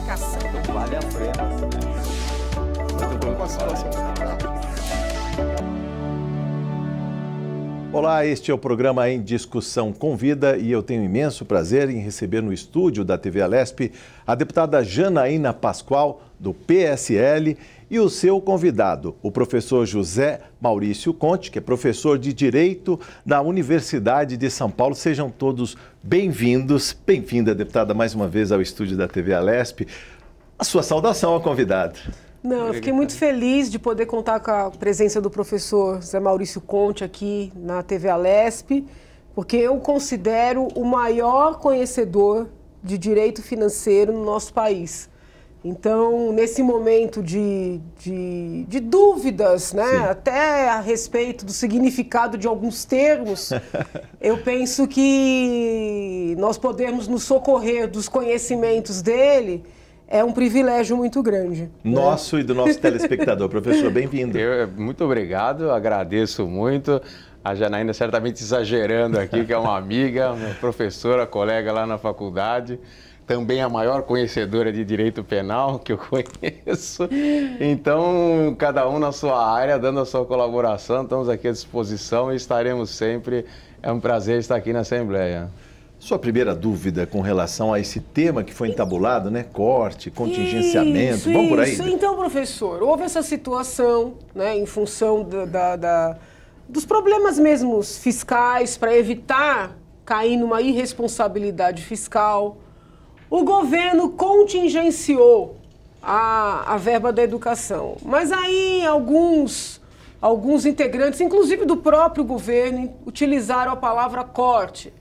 educação. Então vale a pena. Muito bom com a situação. Olá, este é o programa Em Discussão Convida e eu tenho imenso prazer em receber no estúdio da TV Alesp a deputada Janaína Pascoal, do PSL, e o seu convidado, o professor José Maurício Conte, que é professor de Direito da Universidade de São Paulo. Sejam todos bem-vindos. Bem-vinda, deputada, mais uma vez ao estúdio da TV Alesp. A sua saudação ao convidado. Não, eu fiquei muito feliz de poder contar com a presença do professor José Maurício Conte aqui na TV Alesp, porque eu considero o maior conhecedor de direito financeiro no nosso país. Então, nesse momento de dúvidas, né, até a respeito do significado de alguns termos, eu penso que nós podemos nos socorrer dos conhecimentos dele é um privilégio muito grande. Nosso, né? E do nosso telespectador. Professor, bem-vindo. Muito obrigado, agradeço muito. A Janaína certamente exagerando aqui, que é uma amiga, uma professora, colega lá na faculdade. Também a maior conhecedora de direito penal que eu conheço. Então, cada um na sua área, dando a sua colaboração, estamos aqui à disposição e estaremos sempre. É um prazer estar aqui na Assembleia. Sua primeira dúvida com relação a esse tema que foi entabulado, né? Corte, contingenciamento, vamos por aí? Então, professor, houve essa situação, né, em função dos problemas mesmo fiscais, para evitar cair numa irresponsabilidade fiscal. O governo contingenciou a verba da educação, mas aí alguns integrantes, inclusive do próprio governo, utilizaram a palavra corte.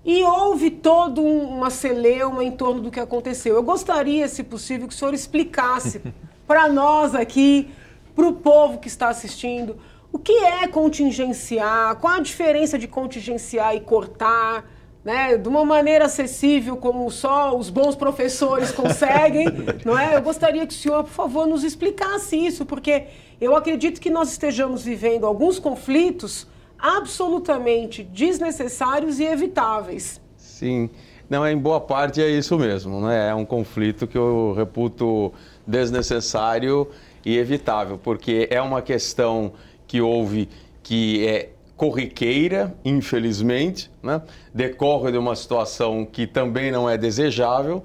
E houve toda uma celeuma em torno do que aconteceu. Eu gostaria, se possível, que o senhor explicasse para nós aqui, para o povo que está assistindo, o que é contingenciar, qual a diferença de contingenciar e cortar, né, de uma maneira acessível, como só os bons professores conseguem, não é? Eu gostaria que o senhor, por favor, nos explicasse isso, porque eu acredito que nós estejamos vivendo alguns conflitos absolutamente desnecessários e evitáveis. Sim, não, em boa parte é isso mesmo, né? É um conflito que eu reputo desnecessário e evitável, porque é uma questão que houve, que é corriqueira, infelizmente, né? Decorre de uma situação que também não é desejável,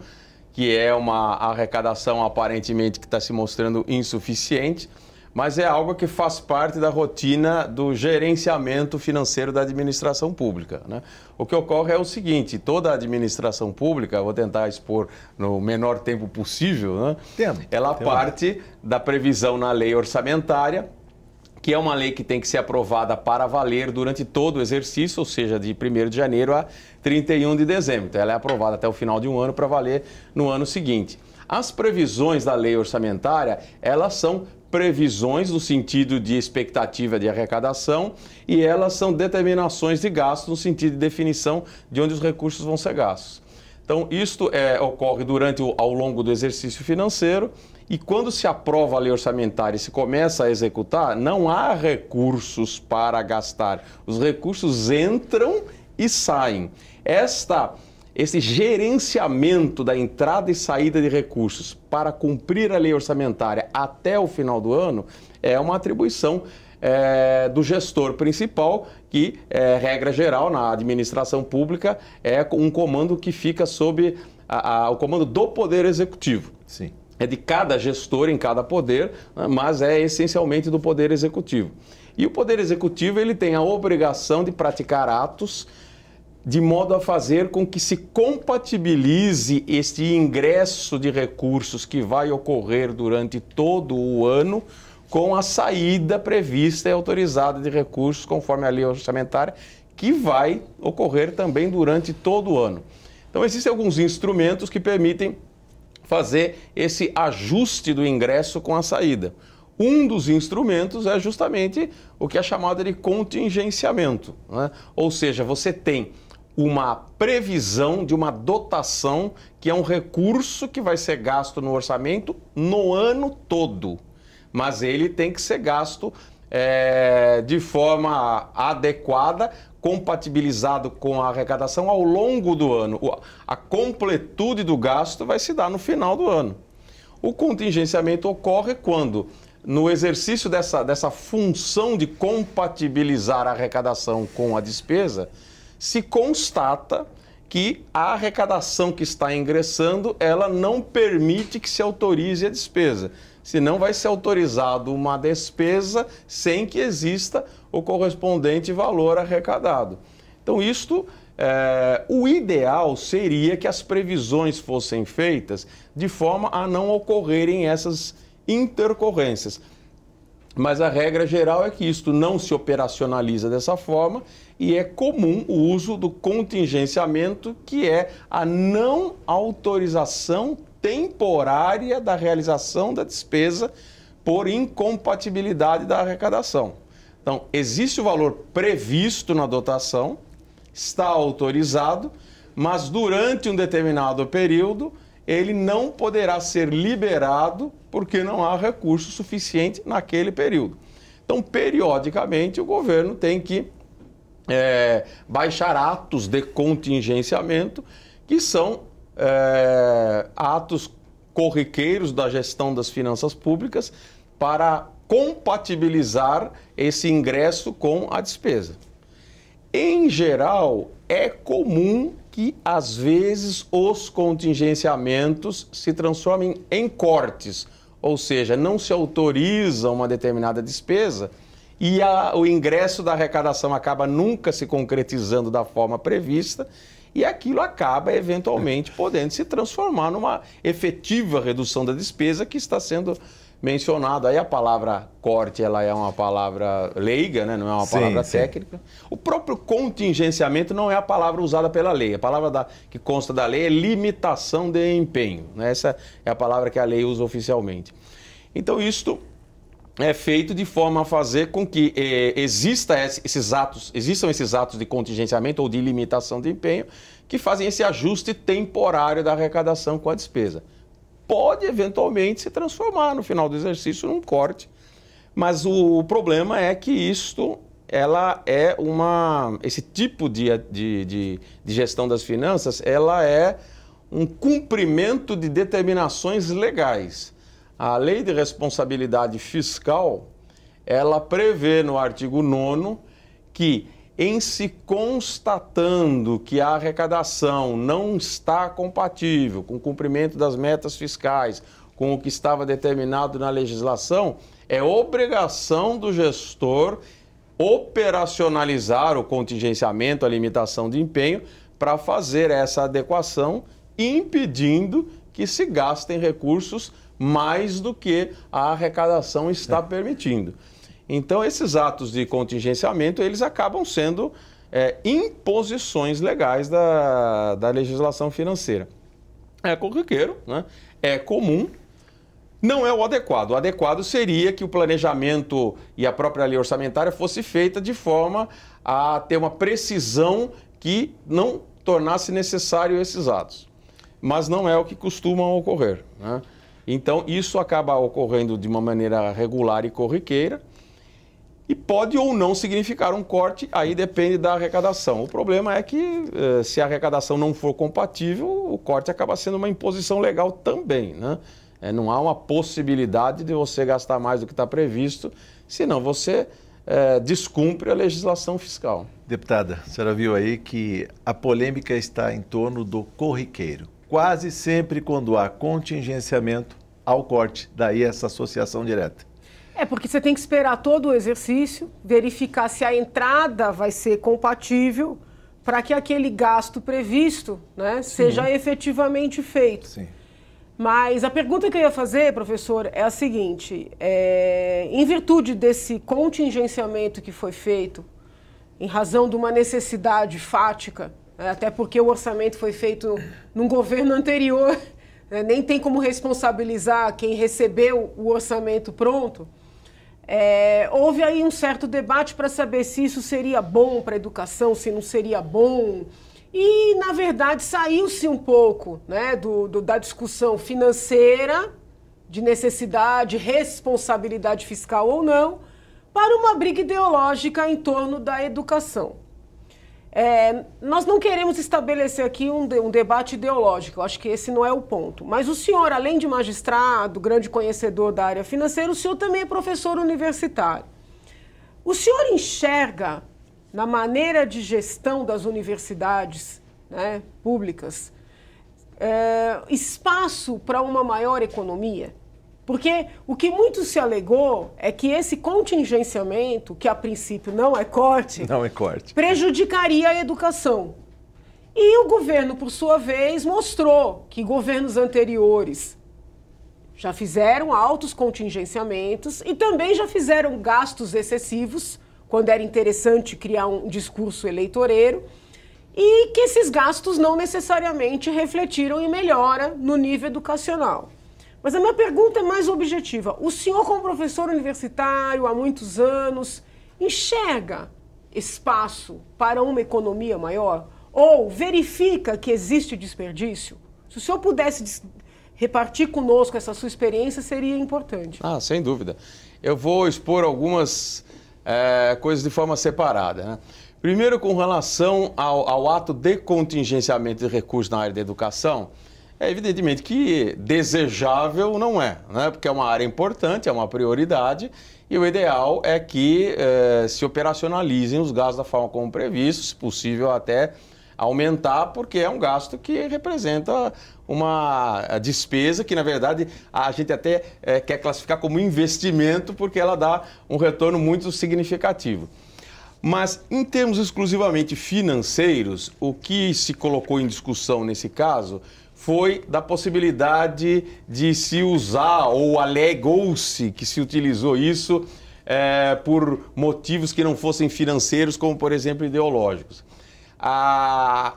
que é uma arrecadação aparentemente que está se mostrando insuficiente, mas é algo que faz parte da rotina do gerenciamento financeiro da administração pública, né? O que ocorre é o seguinte: toda a administração pública, vou tentar expor no menor tempo possível, né? Ela parte da previsão na lei orçamentária, que é uma lei que tem que ser aprovada para valer durante todo o exercício, ou seja, de 1º de janeiro a 31 de dezembro. Então, ela é aprovada até o final de um ano para valer no ano seguinte. As previsões da lei orçamentária, elas são previsões no sentido de expectativa de arrecadação e elas são determinações de gastos no sentido de definição de onde os recursos vão ser gastos. Então, isto ocorre ao longo do exercício financeiro e quando se aprova a lei orçamentária e se começa a executar, não há recursos para gastar. Os recursos entram e saem. Esse gerenciamento da entrada e saída de recursos para cumprir a lei orçamentária até o final do ano é uma atribuição do gestor principal, que, regra geral, na administração pública, é um comando que fica sob o comando do Poder Executivo. Sim. É de cada gestor em cada poder, mas é essencialmente do Poder Executivo. E o Poder Executivo ele tem a obrigação de praticar atos de modo a fazer com que se compatibilize este ingresso de recursos que vai ocorrer durante todo o ano com a saída prevista e autorizada de recursos conforme a lei orçamentária, que vai ocorrer também durante todo o ano. Então, existem alguns instrumentos que permitem fazer esse ajuste do ingresso com a saída. Um dos instrumentos é justamente o que é chamado de contingenciamento, né? Ou seja, você tem uma previsão de uma dotação que é um recurso que vai ser gasto no orçamento no ano todo, mas ele tem que ser gasto de forma adequada, compatibilizado com a arrecadação ao longo do ano. A completude do gasto vai se dar no final do ano. O contingenciamento ocorre quando, no exercício dessa função de compatibilizar a arrecadação com a despesa, se constata que a arrecadação que está ingressando, ela não permite que se autorize a despesa. Senão vai ser autorizado uma despesa sem que exista o correspondente valor arrecadado. Então, o ideal seria que as previsões fossem feitas de forma a não ocorrerem essas intercorrências. Mas a regra geral é que isto não se operacionaliza dessa forma e é comum o uso do contingenciamento, que é a não autorização temporária da realização da despesa por incompatibilidade da arrecadação. Então, existe o valor previsto na dotação, está autorizado, mas durante um determinado período ele não poderá ser liberado porque não há recurso suficiente naquele período. Então, periodicamente, o governo tem que baixar atos de contingenciamento, que são atos corriqueiros da gestão das finanças públicas para compatibilizar esse ingresso com a despesa. Em geral, é comum que, às vezes, os contingenciamentos se transformem em cortes, ou seja, não se autoriza uma determinada despesa e o ingresso da arrecadação acaba nunca se concretizando da forma prevista e aquilo acaba, eventualmente, podendo se transformar numa efetiva redução da despesa que está sendo mencionado. Aí a palavra corte, ela é uma palavra leiga, né? Não é uma palavra técnica. O próprio contingenciamento não é a palavra usada pela lei. A palavra que consta da lei é limitação de empenho, né? Essa é a palavra que a lei usa oficialmente. Então, isto é feito de forma a fazer com que existam esses atos de contingenciamento ou de limitação de empenho que fazem esse ajuste temporário da arrecadação com a despesa. Pode, eventualmente, se transformar no final do exercício num corte, mas o problema é que esse tipo de gestão das finanças, ela é um cumprimento de determinações legais. A Lei de Responsabilidade Fiscal, ela prevê no artigo 9º que, em se constatando que a arrecadação não está compatível com o cumprimento das metas fiscais, com o que estava determinado na legislação, é obrigação do gestor operacionalizar o contingenciamento, a limitação de empenho, para fazer essa adequação, impedindo que se gastem recursos mais do que a arrecadação está permitindo. Então, esses atos de contingenciamento, eles acabam sendo imposições legais da legislação financeira. É corriqueiro, né? É comum, não é o adequado. O adequado seria que o planejamento e a própria lei orçamentária fosse feita de forma a ter uma precisão que não tornasse necessário esses atos. Mas não é o que costuma ocorrer, né? Então, isso acaba ocorrendo de uma maneira regular e corriqueira e pode ou não significar um corte, aí depende da arrecadação. O problema é que, se a arrecadação não for compatível, o corte acaba sendo uma imposição legal também, né? Não há uma possibilidade de você gastar mais do que está previsto, senão você descumpre a legislação fiscal. Deputada, a senhora viu aí que a polêmica está em torno do corriqueiro. Quase sempre, quando há contingenciamento, há o corte, daí essa associação direta. Porque você tem que esperar todo o exercício, verificar se a entrada vai ser compatível para que aquele gasto previsto, né, seja efetivamente feito. Sim. Mas a pergunta que eu ia fazer, professor, é a seguinte: em virtude desse contingenciamento que foi feito, em razão de uma necessidade fática, até porque o orçamento foi feito num governo anterior, nem tem como responsabilizar quem recebeu o orçamento pronto. Houve aí um certo debate para saber se isso seria bom para a educação, se não seria bom. E, na verdade, saiu-se um pouco, né, da discussão financeira, de necessidade, responsabilidade fiscal ou não, para uma briga ideológica em torno da educação. Nós não queremos estabelecer aqui um debate ideológico, eu acho que esse não é o ponto. Mas o senhor, além de magistrado, grande conhecedor da área financeira, o senhor também é professor universitário. O senhor enxerga, na maneira de gestão das universidades, né, públicas, espaço para uma maior economia? Porque o que muito se alegou é que esse contingenciamento, que a princípio não é corte, prejudicaria a educação. E o governo, por sua vez, mostrou que governos anteriores já fizeram altos contingenciamentos e também já fizeram gastos excessivos, quando era interessante criar um discurso eleitoreiro, e que esses gastos não necessariamente refletiram em melhora no nível educacional. Mas a minha pergunta é mais objetiva. O senhor, como professor universitário há muitos anos, enxerga espaço para uma economia maior? Ou verifica que existe desperdício? Se o senhor pudesse repartir conosco essa sua experiência, seria importante. Sem dúvida. Eu vou expor algumas coisas de forma separada, né? Primeiro, com relação ao ato de contingenciamento de recursos na área da educação, é evidentemente que desejável não é, né? Porque é uma área importante, é uma prioridade, e o ideal é que se operacionalizem os gastos da forma como previsto, se possível até aumentar, porque é um gasto que representa uma despesa que, na verdade, a gente até quer classificar como investimento, porque ela dá um retorno muito significativo. Mas, em termos exclusivamente financeiros, o que se colocou em discussão nesse caso foi da possibilidade de se usar, ou alegou-se que se utilizou isso por motivos que não fossem financeiros, como, por exemplo, ideológicos.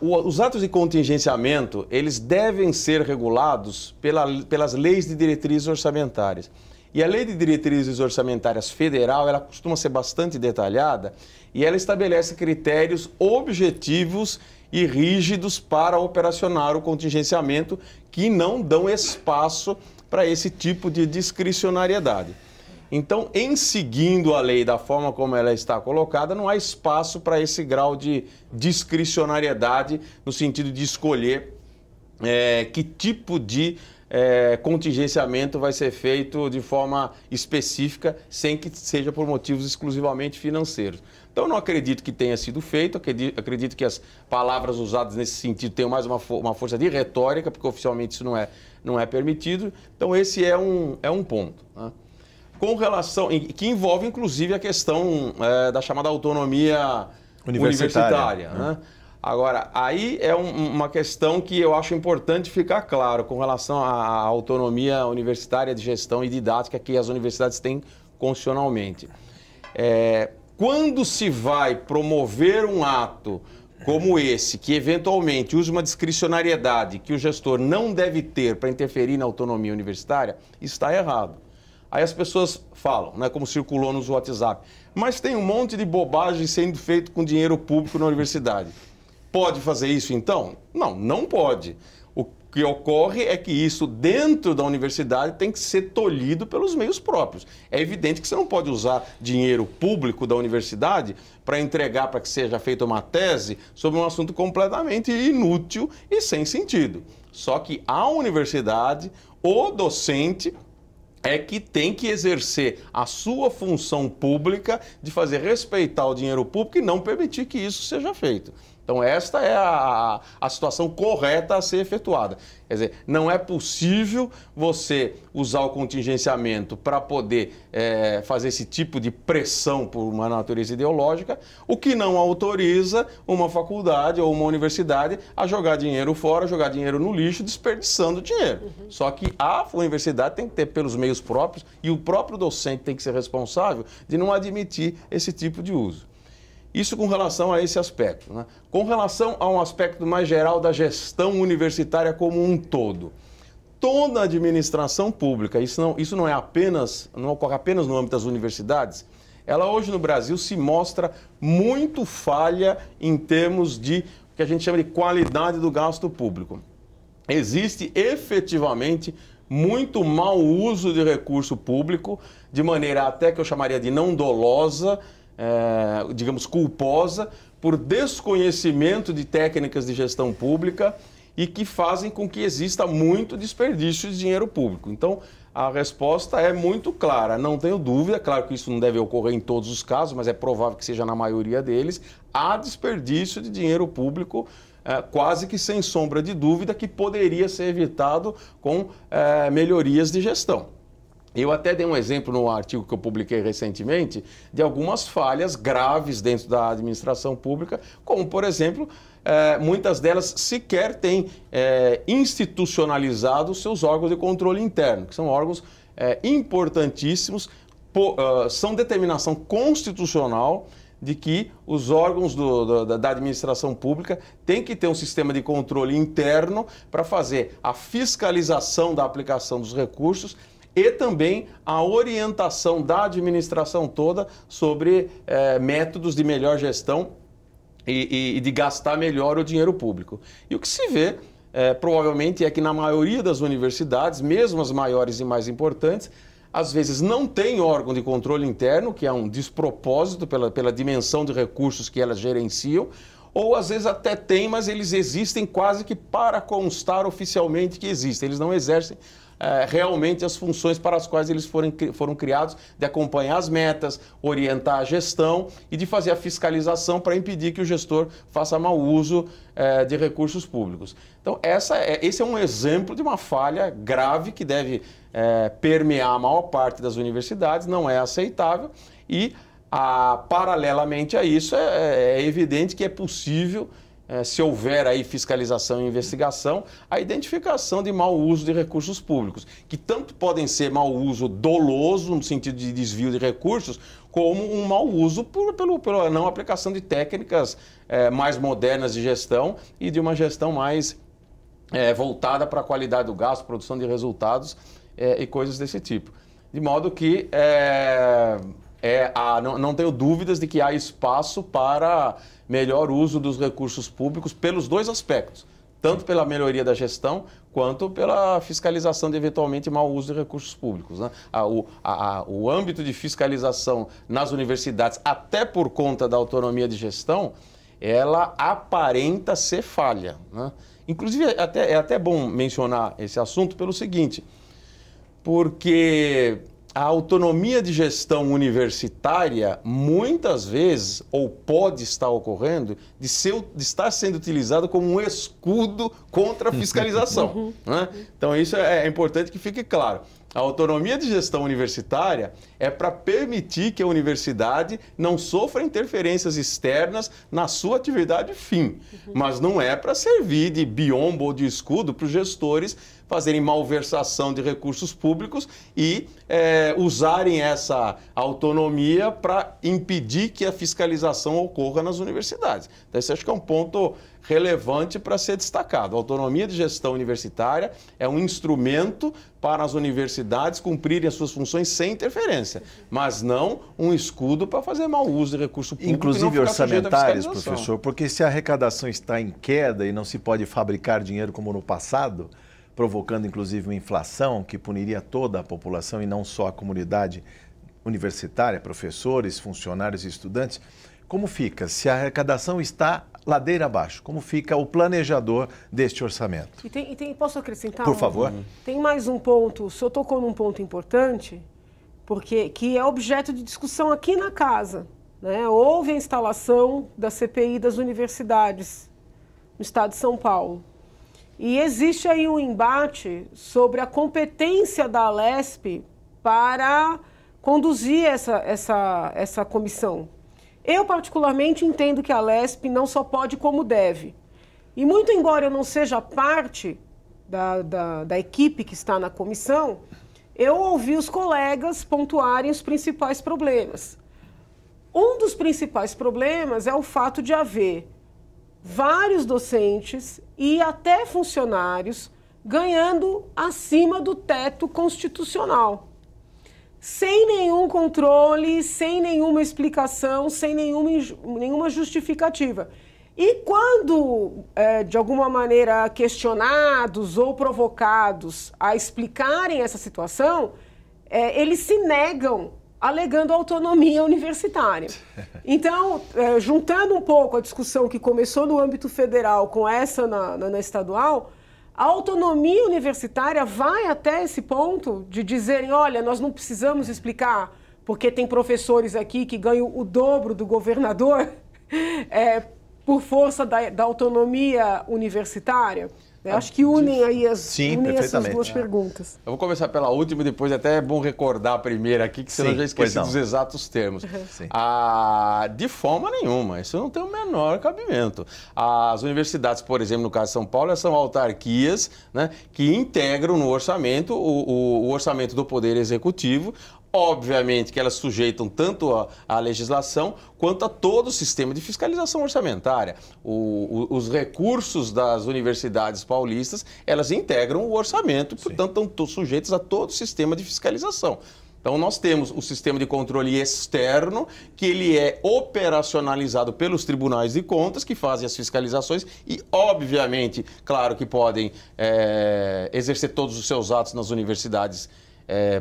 Os atos de contingenciamento, eles devem ser regulados pelas leis de diretrizes orçamentárias. E a Lei de Diretrizes Orçamentárias Federal, ela costuma ser bastante detalhada e ela estabelece critérios objetivos e rígidos para operacionar o contingenciamento que não dão espaço para esse tipo de discricionariedade. Então, em seguindo a lei da forma como ela está colocada, não há espaço para esse grau de discricionariedade no sentido de escolher que tipo de contingenciamento vai ser feito de forma específica, sem que seja por motivos exclusivamente financeiros. Então, eu não acredito que tenha sido feito, acredito que as palavras usadas nesse sentido tenham mais uma força de retórica, porque oficialmente isso não é permitido. Então, esse é um ponto, né? Com relação, que envolve inclusive a questão da chamada autonomia universitária, né? Agora, aí é uma questão que eu acho importante ficar claro com relação à autonomia universitária de gestão e didática que as universidades têm constitucionalmente. Quando se vai promover um ato como esse, que eventualmente usa uma discricionariedade que o gestor não deve ter para interferir na autonomia universitária, está errado. Aí as pessoas falam, né, como circulou nos WhatsApp, mas tem um monte de bobagem sendo feito com dinheiro público na universidade. Pode fazer isso então? Não, não pode. O que ocorre é que isso dentro da universidade tem que ser tolhido pelos meios próprios. É evidente que você não pode usar dinheiro público da universidade para entregar para que seja feita uma tese sobre um assunto completamente inútil e sem sentido. Só que a universidade, o docente, é que tem que exercer a sua função pública de fazer respeitar o dinheiro público e não permitir que isso seja feito. Então, esta é a situação correta a ser efetuada. Quer dizer, não é possível você usar o contingenciamento para poder fazer esse tipo de pressão por uma natureza ideológica, o que não autoriza uma faculdade ou uma universidade a jogar dinheiro fora, jogar dinheiro no lixo, desperdiçando dinheiro. Só que a universidade tem que ter pelos meios próprios e o próprio docente tem que ser responsável de não admitir esse tipo de uso. Isso com relação a esse aspecto, né? Com relação a um aspecto mais geral da gestão universitária como um todo. Toda a administração pública, isso não ocorre apenas no âmbito das universidades, ela hoje no Brasil se mostra muito falha em termos de o que a gente chama de qualidade do gasto público. Existe efetivamente muito mau uso de recurso público, de maneira até que eu chamaria de não dolosa, digamos, culposa, por desconhecimento de técnicas de gestão pública e que fazem com que exista muito desperdício de dinheiro público. Então, a resposta é muito clara, não tenho dúvida, claro que isso não deve ocorrer em todos os casos, mas é provável que seja na maioria deles, há desperdício de dinheiro público, quase que sem sombra de dúvida, que poderia ser evitado com melhorias de gestão. Eu até dei um exemplo no artigo que eu publiquei recentemente de algumas falhas graves dentro da administração pública, como, por exemplo, muitas delas sequer têm institucionalizado os seus órgãos de controle interno, que são órgãos importantíssimos, são determinação constitucional de que os órgãos da administração pública têm que ter um sistema de controle interno para fazer a fiscalização da aplicação dos recursos e também a orientação da administração toda sobre métodos de melhor gestão e de gastar melhor o dinheiro público. E o que se vê, provavelmente, é que na maioria das universidades, mesmo as maiores e mais importantes, às vezes não tem órgão de controle interno, que é um despropósito pela dimensão de recursos que elas gerenciam, ou às vezes até tem, mas eles existem quase que para constar oficialmente que existem. Eles não exercem realmente as funções para as quais eles foram criados, de acompanhar as metas, orientar a gestão e de fazer a fiscalização para impedir que o gestor faça mau uso de recursos públicos. Então, esse é um exemplo de uma falha grave que deve permear a maior parte das universidades, não é aceitável e, paralelamente a isso, é evidente que é possível, se houver aí fiscalização e investigação, a identificação de mau uso de recursos públicos, que tanto podem ser mau uso doloso, no sentido de desvio de recursos, como um mau uso pela não aplicação de técnicas mais modernas de gestão e de uma gestão mais voltada para a qualidade do gasto, produção de resultados e coisas desse tipo. De modo que não tenho dúvidas de que há espaço para melhor uso dos recursos públicos pelos dois aspectos, tanto pela melhoria da gestão quanto pela fiscalização de eventualmente mau uso de recursos públicos, né? O âmbito de fiscalização nas universidades, até por conta da autonomia de gestão, ela aparenta ser falha, né? Inclusive, é até bom mencionar esse assunto pelo seguinte, porque a autonomia de gestão universitária, muitas vezes, ou pode estar ocorrendo, de estar sendo utilizada como um escudo contra a fiscalização, né? Então, isso é importante que fique claro. A autonomia de gestão universitária é para permitir que a universidade não sofra interferências externas na sua atividade fim, mas não é para servir de biombo ou de escudo para os gestores fazerem malversação de recursos públicos e usarem essa autonomia para impedir que a fiscalização ocorra nas universidades. Então, esse acho que é um ponto relevante para ser destacado. A autonomia de gestão universitária é um instrumento para as universidades cumprirem as suas funções sem interferência, mas não um escudo para fazer mau uso de recurso público. Inclusive orçamentários, professor, porque se a arrecadação está em queda e não se pode fabricar dinheiro como no passado, provocando inclusive uma inflação que puniria toda a população e não só a comunidade universitária, professores, funcionários e estudantes, como fica? Se a arrecadação está ladeira abaixo, como fica o planejador deste orçamento? Posso acrescentar? Por favor. Tem mais um ponto, o senhor tocou num ponto importante, que é objeto de discussão aqui na casa, né? Houve a instalação da CPI das universidades no estado de São Paulo. E existe aí um embate sobre a competência da Alesp para conduzir essa comissão. Eu, particularmente, entendo que a Alesp não só pode como deve. E muito embora eu não seja parte da equipe que está na comissão, eu ouvi os colegas pontuarem os principais problemas. Um dos principais problemas é o fato de haver vários docentes e até funcionários ganhando acima do teto constitucional, sem nenhum controle, sem nenhuma explicação, sem nenhuma justificativa. E quando, de alguma maneira, questionados ou provocados a explicarem essa situação, eles se negam alegando autonomia universitária. Então, juntando um pouco a discussão que começou no âmbito federal com essa na estadual, a autonomia universitária vai até esse ponto de dizerem, olha, nós não precisamos explicar, porque tem professores aqui que ganham o dobro do governador por força da autonomia universitária. Eu acho que unem aí essas duas perguntas. Eu vou começar pela última e depois até é bom recordar a primeira aqui, que senão eu já esqueci dos exatos termos. De forma nenhuma, isso não tem o menor cabimento. As universidades, por exemplo, no caso de São Paulo, elas são autarquias, né, que integram no orçamento o orçamento do Poder Executivo. Obviamente que elas sujeitam tanto à legislação quanto a todo o sistema de fiscalização orçamentária. Os recursos das universidades paulistas, elas integram o orçamento, portanto estão sujeitos a todo o sistema de fiscalização. Então nós temos o sistema de controle externo, que ele é operacionalizado pelos tribunais de contas, que fazem as fiscalizações e, obviamente, claro que podem exercer todos os seus atos nas universidades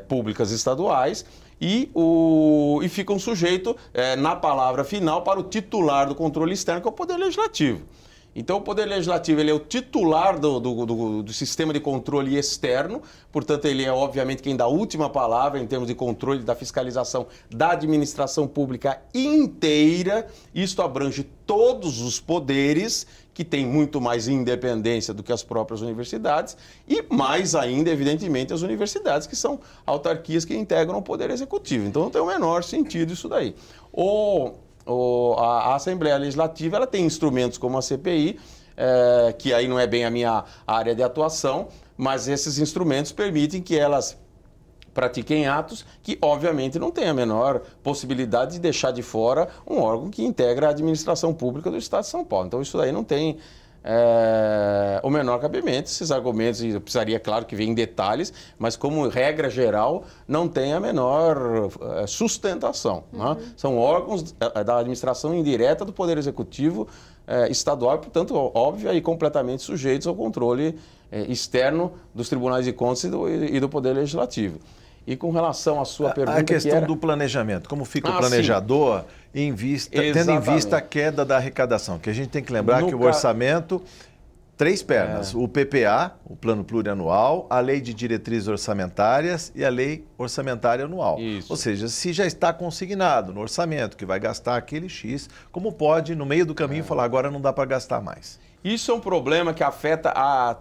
públicas estaduais e ficam sujeitos, na palavra final, para o titular do controle externo, que é o Poder Legislativo. Então, o Poder Legislativo ele é o titular do sistema de controle externo, portanto, ele é, obviamente, quem dá a última palavra em termos de controle da fiscalização da administração pública inteira. Isto abrange todos os poderes, que têm muito mais independência do que as próprias universidades, e mais ainda, evidentemente, as universidades, que são autarquias que integram o Poder Executivo. Então, não tem o menor sentido isso daí. A Assembleia Legislativa ela tem instrumentos como a CPI, que aí não é bem a minha área de atuação, mas esses instrumentos permitem que elas pratiquem atos que, obviamente, não têm a menor possibilidade de deixar de fora um órgão que integra a administração pública do Estado de São Paulo. Então, isso daí não tem o menor cabimento. Esses argumentos, eu precisaria, claro, que venham em detalhes, mas, como regra geral, não tem a menor sustentação. Né? São órgãos da administração indireta do Poder Executivo estadual, portanto, óbvio e completamente sujeitos ao controle externo dos tribunais de contas e do Poder Legislativo. E com relação à sua pergunta... A questão do planejamento, como fica o planejador tendo em vista a queda da arrecadação? Que a gente tem que lembrar que o orçamento, três pernas, o PPA, o Plano Plurianual, a Lei de Diretrizes Orçamentárias e a Lei Orçamentária Anual. Isso. Ou seja, se já está consignado no orçamento que vai gastar aquele X, como pode, no meio do caminho, falar agora não dá para gastar mais? Isso é um problema que afeta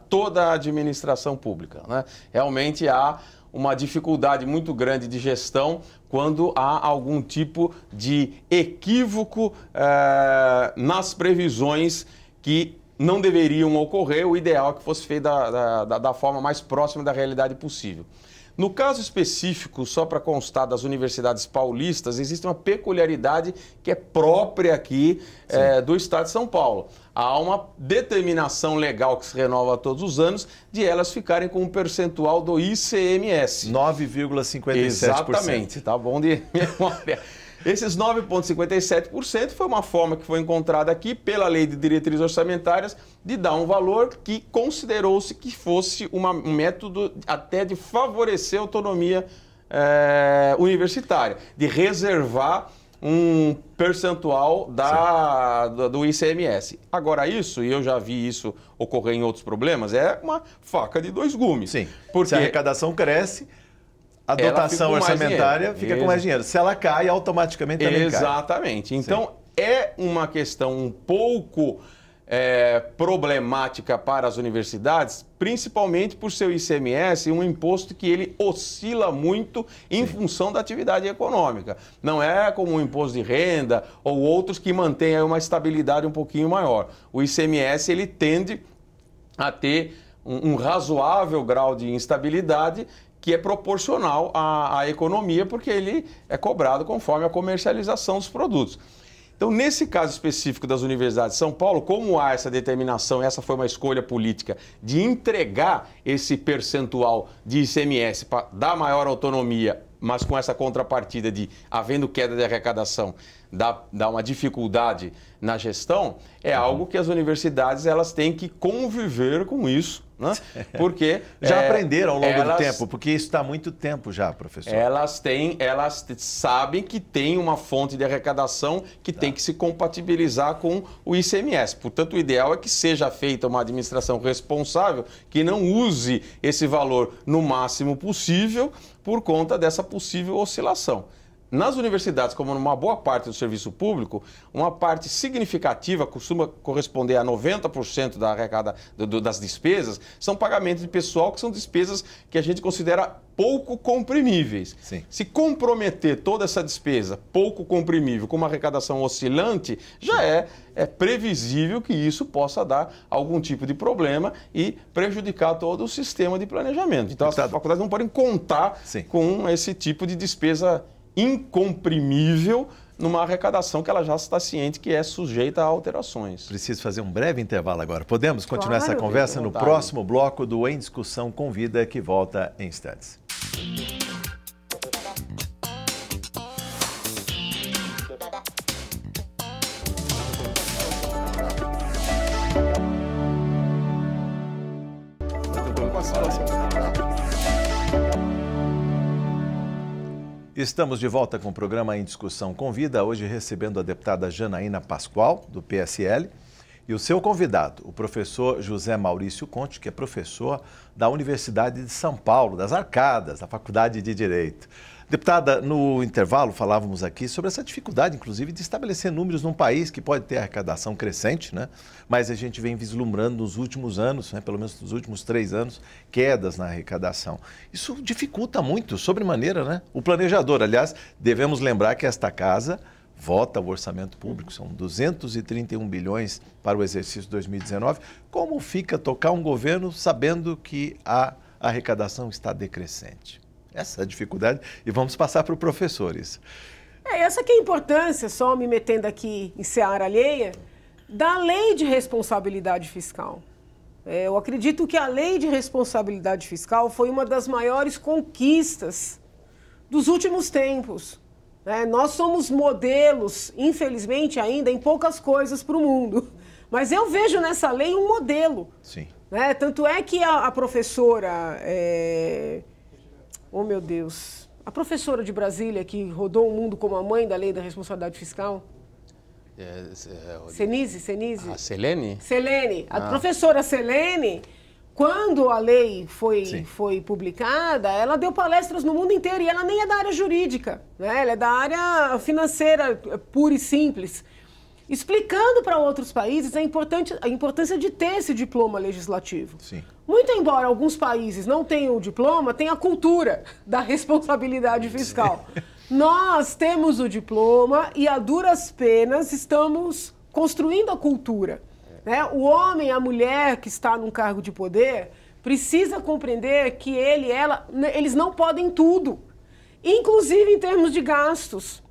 toda a administração pública, né? Realmente há uma dificuldade muito grande de gestão quando há algum tipo de equívoco nas previsões que não deveriam ocorrer. O ideal é que fosse feito da forma mais próxima da realidade possível. No caso específico, só para constar, das universidades paulistas, existe uma peculiaridade que é própria aqui do Estado de São Paulo. Há uma determinação legal que se renova todos os anos de elas ficarem com um percentual do ICMS. 9,57%. Exatamente, tá bom de memória. Esses 9,57% foi uma forma que foi encontrada aqui pela Lei de Diretrizes Orçamentárias de dar um valor que considerou-se que fosse um método até de favorecer a autonomia universitária, de reservar um percentual do ICMS. Agora isso, e eu já vi isso ocorrer em outros problemas, é uma faca de dois gumes. Sim, porque se a arrecadação cresce, a dotação orçamentária fica com mais dinheiro. Se ela cai, automaticamente também cai. Exatamente. Então, é uma questão um pouco problemática para as universidades, principalmente por seu ICMS, um imposto que ele oscila muito em função da atividade econômica. Não é como o imposto de renda ou outros que mantêm aí uma estabilidade um pouquinho maior. O ICMS ele tende a ter um razoável grau de instabilidade que é proporcional à economia, porque ele é cobrado conforme a comercialização dos produtos. Então, nesse caso específico das universidades de São Paulo, como há essa determinação, essa foi uma escolha política, de entregar esse percentual de ICMS para dar maior autonomia, mas com essa contrapartida de, havendo queda de arrecadação, dá uma dificuldade na gestão, é algo que as universidades elas têm que conviver com isso, né? Porque já aprenderam ao longo do tempo, porque isso está há muito tempo já, professor. Elas sabem que tem uma fonte de arrecadação que tem que se compatibilizar com o ICMS. Portanto, o ideal é que seja feita uma administração responsável que não use esse valor no máximo possível por conta dessa possível oscilação. Nas universidades, como numa boa parte do serviço público, uma parte significativa, costuma corresponder a 90% das despesas, são pagamentos de pessoal, que são despesas que a gente considera pouco comprimíveis. Sim. Se comprometer toda essa despesa pouco comprimível com uma arrecadação oscilante, já é previsível que isso possa dar algum tipo de problema e prejudicar todo o sistema de planejamento. Então, as faculdades não podem contar com esse tipo de despesa incomprimível numa arrecadação que ela já está ciente que é sujeita a alterações. Preciso fazer um breve intervalo agora. Podemos continuar essa conversa no próximo bloco do Em Discussão Convida, que volta em instantes. Estamos de volta com o programa Em Discussão Convida, hoje recebendo a deputada Janaína Pascoal, do PSL, e o seu convidado, o professor José Maurício Conte, que é professor da Universidade de São Paulo, das Arcadas, da Faculdade de Direito. Deputada, no intervalo falávamos aqui sobre essa dificuldade, inclusive, de estabelecer números num país que pode ter arrecadação crescente, né? Mas a gente vem vislumbrando nos últimos anos, né? Pelo menos nos últimos 3 anos, quedas na arrecadação. Isso dificulta muito, sobremaneira, né? O planejador, aliás, devemos lembrar que esta casa vota o orçamento público, são 231 bilhões para o exercício 2019. Como fica tocar um governo sabendo que a arrecadação está decrescente? Essa é a dificuldade, e vamos passar para os professores. Essa que é a importância, só me metendo aqui em seara alheia, da lei de responsabilidade fiscal. Eu acredito que a lei de responsabilidade fiscal foi uma das maiores conquistas dos últimos tempos. Nós somos modelos, infelizmente ainda, em poucas coisas para o mundo. Mas eu vejo nessa lei um modelo. Sim. Tanto é que a professora... Oh, meu Deus. A professora de Brasília, que rodou o mundo como a mãe da lei da responsabilidade fiscal. Senise? A Selene? Selene. A professora Selene, quando a lei foi publicada, ela deu palestras no mundo inteiro e ela nem é da área jurídica, né? Ela é da área financeira pura e simples, explicando para outros países a importância de ter esse diploma legislativo. Sim. Muito embora alguns países não tenham o diploma, tem a cultura da responsabilidade fiscal. Sim. Nós temos o diploma e, a duras penas, estamos construindo a cultura. O homem, a mulher que está num cargo de poder, precisa compreender que eles não podem tudo. Inclusive em termos de gastos.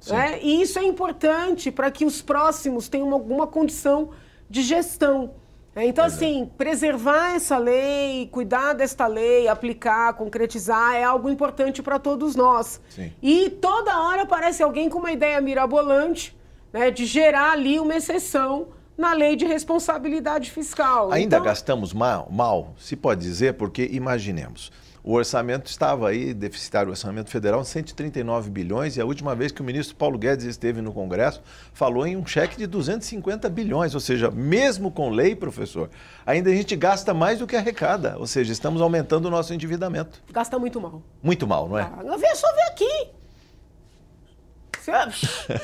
E isso é importante para que os próximos tenham alguma condição de gestão. Então, assim, preservar essa lei, cuidar desta lei, aplicar, concretizar, é algo importante para todos nós. Sim. E toda hora aparece alguém com uma ideia mirabolante, de gerar ali uma exceção na lei de responsabilidade fiscal. Ainda gastamos mal, se pode dizer, porque imaginemos. O orçamento estava aí, deficitário, o orçamento federal, 139 bilhões, e a última vez que o ministro Paulo Guedes esteve no Congresso, falou em um cheque de 250 bilhões, ou seja, mesmo com lei, professor, ainda a gente gasta mais do que arrecada, ou seja, estamos aumentando o nosso endividamento. Gasta muito mal. Muito mal, não é? Só ver aqui.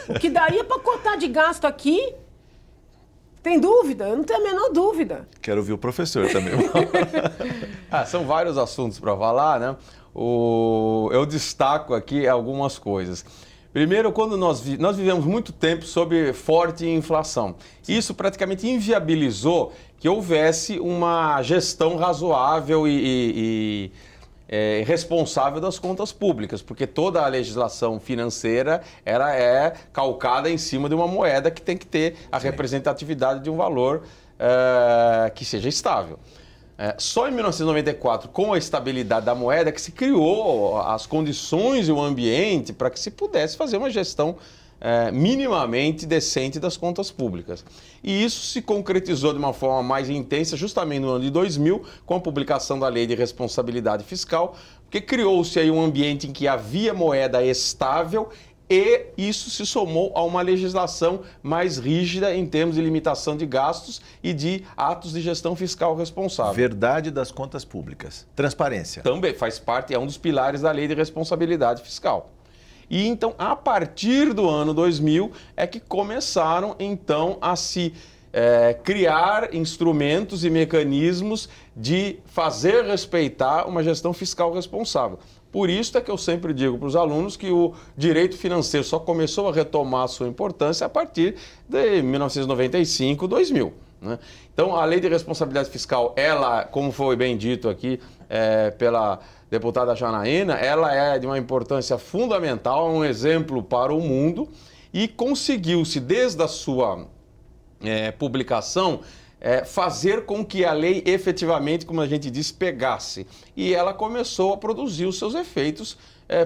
O que daria para cortar de gasto aqui... Tem dúvida? Eu não tenho a menor dúvida. Quero ouvir o professor também. São vários assuntos para falar, né? Eu destaco aqui algumas coisas. Primeiro, quando nós vivemos muito tempo sob forte inflação. Isso praticamente inviabilizou que houvesse uma gestão razoável e responsável das contas públicas, porque toda a legislação financeira ela é calcada em cima de uma moeda que tem que ter a representatividade de um valor que seja estável. Só em 1994, com a estabilidade da moeda, que se criou as condições e o ambiente para que se pudesse fazer uma gestão minimamente decente das contas públicas. E isso se concretizou de uma forma mais intensa justamente no ano de 2000, com a publicação da Lei de Responsabilidade Fiscal, porque criou-se aí um ambiente em que havia moeda estável e isso se somou a uma legislação mais rígida em termos de limitação de gastos e de atos de gestão fiscal responsável. Verdade das contas públicas. Transparência. Também faz parte, é um dos pilares da Lei de Responsabilidade Fiscal. E então, a partir do ano 2000, é que começaram então a se criar instrumentos e mecanismos de fazer respeitar uma gestão fiscal responsável. Por isso é que eu sempre digo para os alunos que o direito financeiro só começou a retomar a sua importância a partir de 1995, 2000. Né? Então, a Lei de Responsabilidade Fiscal, ela, como foi bem dito aqui pela deputada Janaína, ela é de uma importância fundamental, um exemplo para o mundo e conseguiu-se, desde a sua publicação, fazer com que a lei efetivamente, como a gente diz, pegasse. E ela começou a produzir os seus efeitos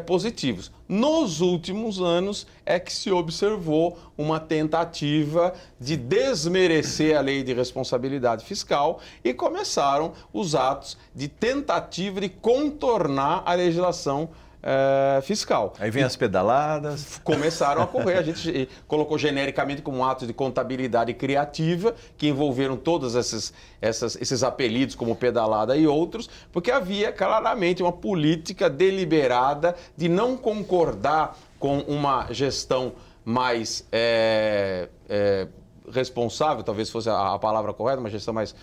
positivos. Nos últimos anos é que se observou uma tentativa de desmerecer a Lei de Responsabilidade Fiscal e começaram os atos de tentativa de contornar a legislação fiscal. Aí vem as pedaladas. Começaram a ocorrer. A gente colocou genericamente como atos de contabilidade criativa, que envolveram todos esses apelidos como pedalada e outros, porque havia claramente uma política deliberada de não concordar com uma gestão mais responsável, talvez fosse a palavra correta, uma gestão mais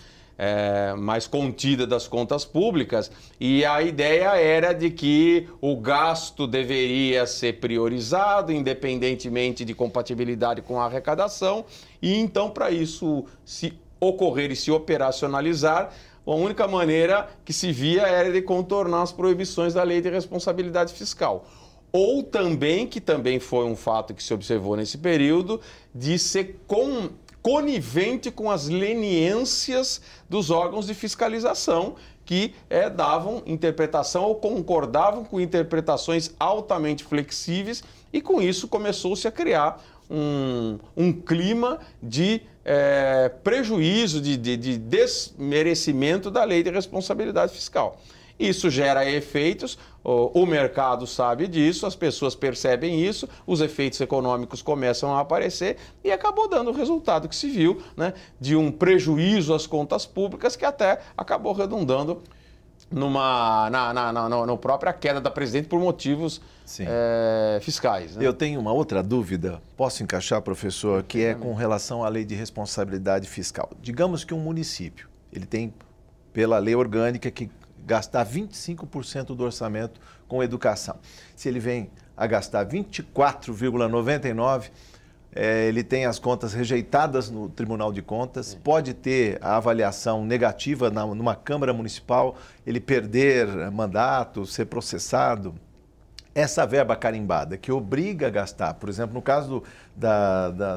contida das contas públicas, e a ideia era de que o gasto deveria ser priorizado, independentemente de compatibilidade com a arrecadação, e então para isso se ocorrer e se operacionalizar, a única maneira que se via era de contornar as proibições da Lei de Responsabilidade Fiscal. Ou também, que também foi um fato que se observou nesse período, de ser conivente com as leniências dos órgãos de fiscalização que davam interpretação ou concordavam com interpretações altamente flexíveis e com isso começou-se a criar um clima de prejuízo, de desmerecimento da Lei de Responsabilidade Fiscal. Isso gera efeitos, o mercado sabe disso, as pessoas percebem isso, os efeitos econômicos começam a aparecer e acabou dando o resultado que se viu, né, de um prejuízo às contas públicas que até acabou redundando na própria queda da presidente por motivos fiscais. Né? Eu tenho uma outra dúvida, posso encaixar, professor, que é com relação à Lei de Responsabilidade Fiscal. Digamos que um município, ele tem, pela lei orgânica, que gastar 25% do orçamento com educação. Se ele vem a gastar 24,99%, ele tem as contas rejeitadas no Tribunal de Contas, pode ter a avaliação negativa numa Câmara Municipal, ele perder mandato, ser processado. Essa verba carimbada que obriga a gastar, por exemplo, no caso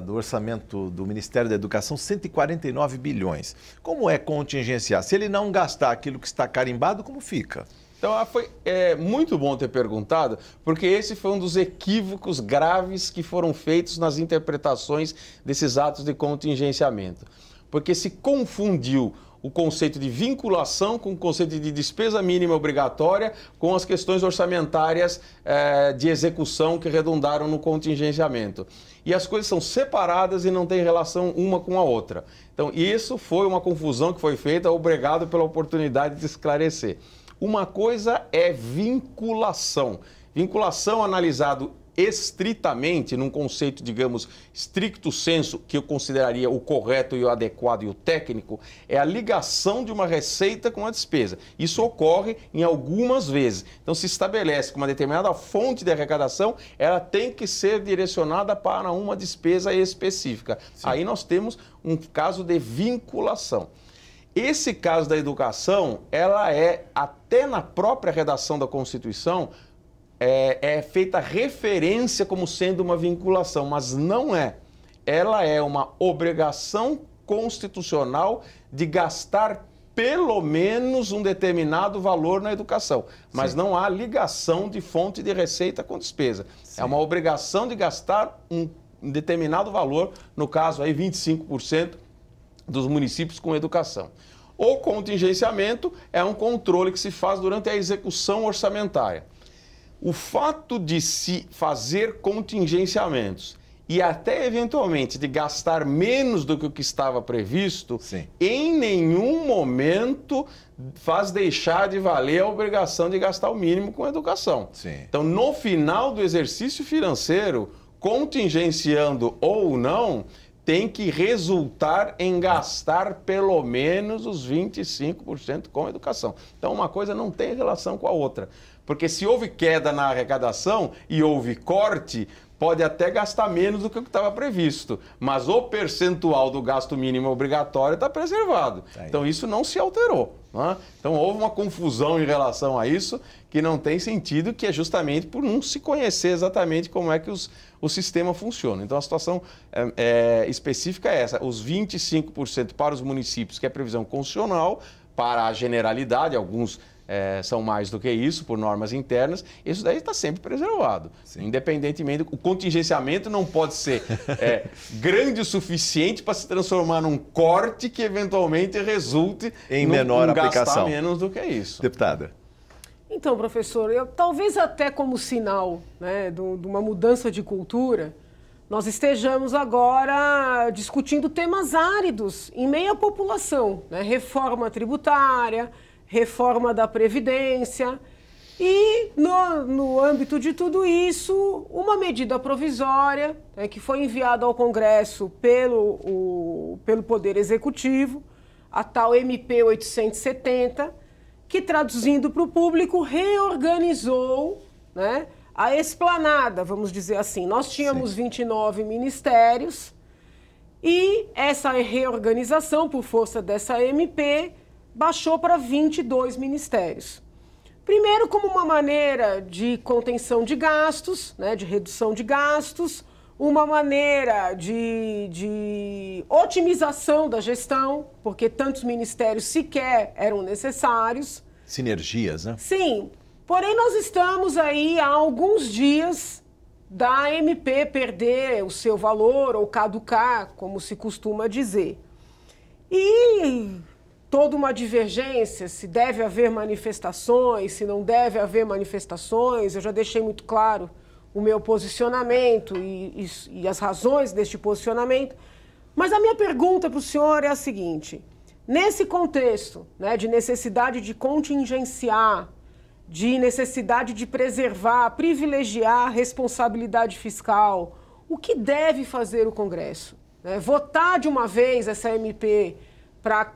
do orçamento do Ministério da Educação, 149 bilhões. Como é contingenciar? Se ele não gastar aquilo que está carimbado, como fica? Então, foi muito bom ter perguntado, porque esse foi um dos equívocos graves que foram feitos nas interpretações desses atos de contingenciamento. Porque se confundiu o conceito de vinculação com o conceito de despesa mínima obrigatória com as questões orçamentárias de execução que redundaram no contingenciamento. E as coisas são separadas e não têm relação uma com a outra. Então, isso foi uma confusão que foi feita, obrigado pela oportunidade de esclarecer. Uma coisa é vinculação. Vinculação analisado estritamente, num conceito, digamos, stricto sensu, que eu consideraria o correto e o adequado e o técnico, é a ligação de uma receita com a despesa. Isso ocorre em algumas vezes. Então, se estabelece que uma determinada fonte de arrecadação, ela tem que ser direcionada para uma despesa específica. Sim. Aí nós temos um caso de vinculação. Esse caso da educação, ela até na própria redação da Constituição, é feita referência como sendo uma vinculação, mas não é. Ela é uma obrigação constitucional de gastar pelo menos um determinado valor na educação, mas Sim. não há ligação de fonte de receita com despesa. Sim. É uma obrigação de gastar determinado valor, no caso aí 25% dos municípios com educação. O contingenciamento é um controle que se faz durante a execução orçamentária. O fato de se fazer contingenciamentos e até eventualmente de gastar menos do que o que estava previsto, Sim. em nenhum momento faz deixar de valer a obrigação de gastar o mínimo com educação. Sim. Então, no final do exercício financeiro, contingenciando ou não, tem que resultar em gastar pelo menos os 25% com educação. Então, uma coisa não tem relação com a outra. Porque se houve queda na arrecadação e houve corte, pode até gastar menos do que o que estava previsto, mas o percentual do gasto mínimo obrigatório está preservado. Então isso não se alterou. Né? Então houve uma confusão em relação a isso que não tem sentido, que é justamente por não se conhecer exatamente como é que o sistema funciona. Então a situação específica é essa, os 25% para os municípios, que é previsão constitucional, para a generalidade, alguns são mais do que isso, por normas internas, isso daí está sempre preservado. Sim. Independentemente, o contingenciamento não pode ser grande o suficiente para se transformar num corte que eventualmente resulte em menor aplicação. Gastar menos do que isso. Deputada. Então, professor, talvez até como sinal, né, de uma mudança de cultura, nós estejamos agora discutindo temas áridos em meio à população, né? Reforma tributária, reforma da Previdência e, no âmbito de tudo isso, uma medida provisória, né, que foi enviada ao Congresso pelo Poder Executivo, a tal MP 870, que, traduzindo para o público, reorganizou, né, a esplanada, vamos dizer assim. Nós tínhamos 29 ministérios e essa reorganização, por força dessa MP, baixou para 22 ministérios. Primeiro, como uma maneira de contenção de gastos, né, de redução de gastos, uma maneira de otimização da gestão, porque tantos ministérios sequer eram necessários. Sinergias, né? Sim, porém nós estamos aí há alguns dias da MP perder o seu valor ou caducar, como se costuma dizer. E toda uma divergência, se deve haver manifestações, se não deve haver manifestações. Eu já deixei muito claro o meu posicionamento e as razões deste posicionamento. Mas a minha pergunta para o senhor é a seguinte: nesse contexto, né, de necessidade de contingenciar, de necessidade de preservar, privilegiar a responsabilidade fiscal, o que deve fazer o Congresso? Né? Votar de uma vez essa MP para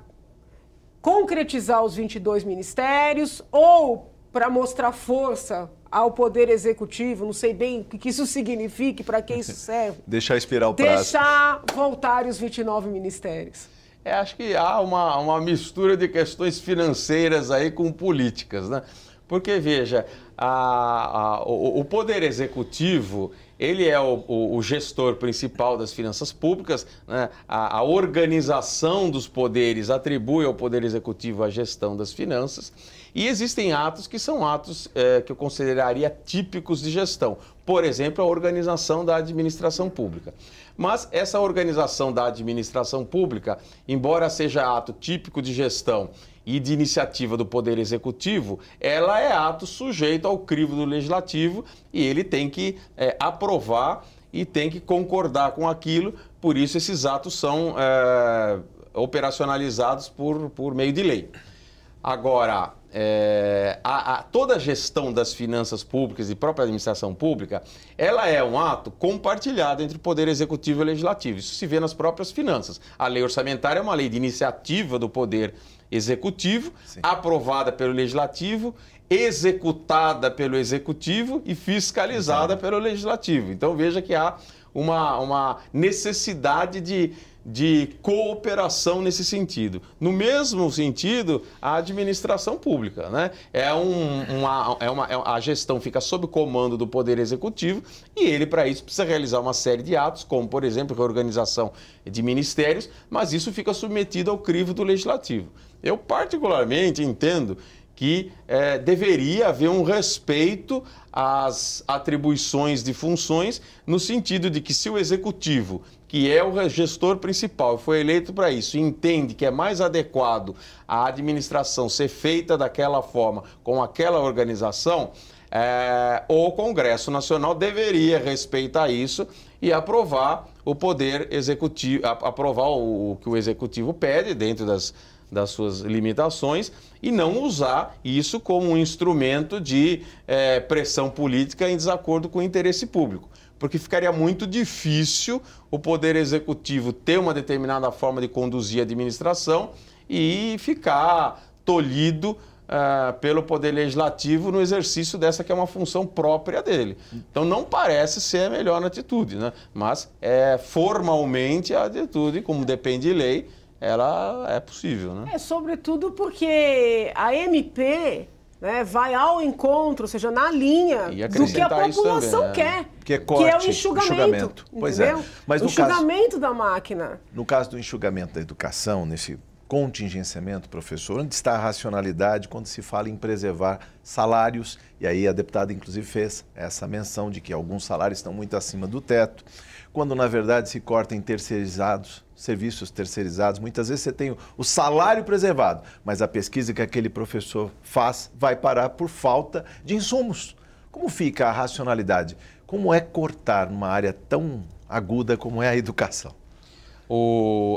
concretizar os 22 ministérios ou para mostrar força ao Poder Executivo, não sei bem o que isso significa, para que isso serve. Deixar expirar o prazo. Deixar voltar os 29 ministérios. Acho que há uma mistura de questões financeiras aí com políticas, né? Porque, veja, o Poder Executivo, ele é o gestor principal das finanças públicas, né? A organização dos poderes atribui ao Poder Executivo a gestão das finanças, e existem atos que são atos que eu consideraria típicos de gestão. Por exemplo, a organização da administração pública. Mas essa organização da administração pública, embora seja ato típico de gestão e de iniciativa do Poder Executivo, ela é ato sujeito ao crivo do Legislativo e ele tem que aprovar e tem que concordar com aquilo, por isso esses atos são operacionalizados por meio de lei. Agora, toda a gestão das finanças públicas e própria administração pública, ela é um ato compartilhado entre o Poder Executivo e o Legislativo. Isso se vê nas próprias finanças. A lei orçamentária é uma lei de iniciativa do Poder Executivo, sim, aprovada pelo Legislativo, executada pelo Executivo e fiscalizada pelo Legislativo. Então veja que há uma necessidade de cooperação nesse sentido. No mesmo sentido, a administração pública, né? A gestão fica sob comando do Poder Executivo e ele, para isso, precisa realizar uma série de atos, como, por exemplo, reorganização de ministérios, mas isso fica submetido ao crivo do Legislativo. Eu, particularmente, entendo que deveria haver um respeito às atribuições de funções, no sentido de que se o executivo, que é o gestor principal, foi eleito para isso, entende que é mais adequado a administração ser feita daquela forma, com aquela organização, o Congresso Nacional deveria respeitar isso e aprovar o poder executivo, aprovar o que o executivo pede dentro das suas limitações e não usar isso como um instrumento de pressão política em desacordo com o interesse público. Porque ficaria muito difícil o Poder Executivo ter uma determinada forma de conduzir a administração e ficar tolhido pelo Poder Legislativo no exercício dessa que é uma função própria dele. Então não parece ser a melhor atitude, né? Mas formalmente a atitude, como depende de lei, ela é possível, né? Sobretudo porque a MP, né, vai ao encontro, ou seja, na linha do que a população quer, que é corte, que é o enxugamento. Pois entendeu? Mas o enxugamento da máquina. No caso do enxugamento da educação, nesse contingenciamento, professor, onde está a racionalidade quando se fala em preservar salários? E aí a deputada, inclusive, fez essa menção de que alguns salários estão muito acima do teto, quando, na verdade, se corta em terceirizados, serviços terceirizados. Muitas vezes você tem o salário preservado, mas a pesquisa que aquele professor faz vai parar por falta de insumos. Como fica a racionalidade? Como é cortar numa área tão aguda como é a educação?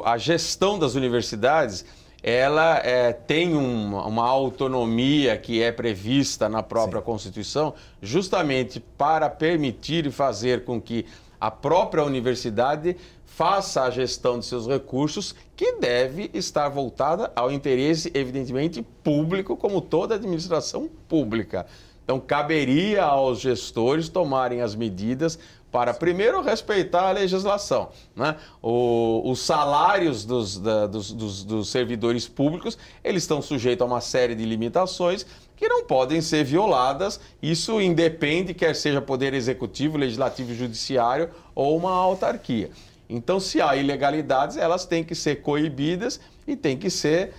A gestão das universidades, ela tem uma autonomia que é prevista na própria Constituição, justamente para permitir e fazer com que a própria universidade faça a gestão de seus recursos, que deve estar voltada ao interesse, evidentemente, público, como toda administração pública. Então, caberia aos gestores tomarem as medidas para, primeiro, respeitar a legislação, né? Os salários dos servidores públicos, eles estão sujeitos a uma série de limitações que não podem ser violadas. Isso independe, quer seja poder executivo, legislativo, judiciário ou uma autarquia. Então, se há ilegalidades, elas têm que ser coibidas e tem que ser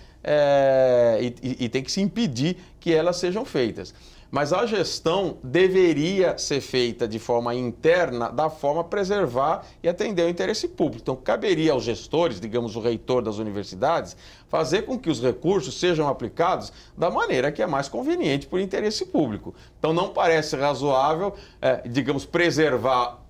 tem que se impedir que elas sejam feitas. Mas a gestão deveria ser feita de forma interna, da forma a preservar e atender ao interesse público. Então, caberia aos gestores, digamos, o reitor das universidades, fazer com que os recursos sejam aplicados da maneira que é mais conveniente por interesse público. Então, não parece razoável, digamos,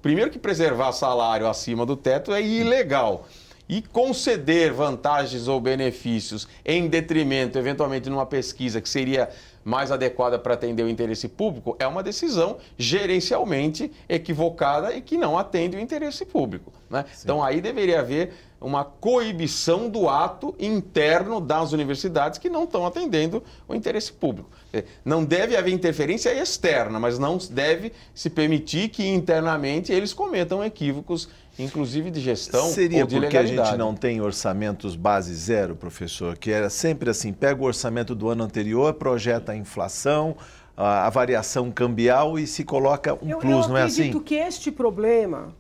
primeiro que preservar salário acima do teto é ilegal. E conceder vantagens ou benefícios em detrimento, eventualmente, numa pesquisa que seria mais adequada para atender o interesse público, é uma decisão gerencialmente equivocada e que não atende o interesse público, né? Então, aí deveria haver uma coibição do ato interno das universidades que não estão atendendo o interesse público. Não deve haver interferência externa, mas não deve se permitir que internamente eles cometam equívocos, inclusive de gestão ou de legalidade. Seria porque a gente não tem orçamentos base zero, professor? Que era sempre assim, pega o orçamento do ano anterior, projeta a inflação, a variação cambial e se coloca um plus, não é assim? Eu acredito que este problema,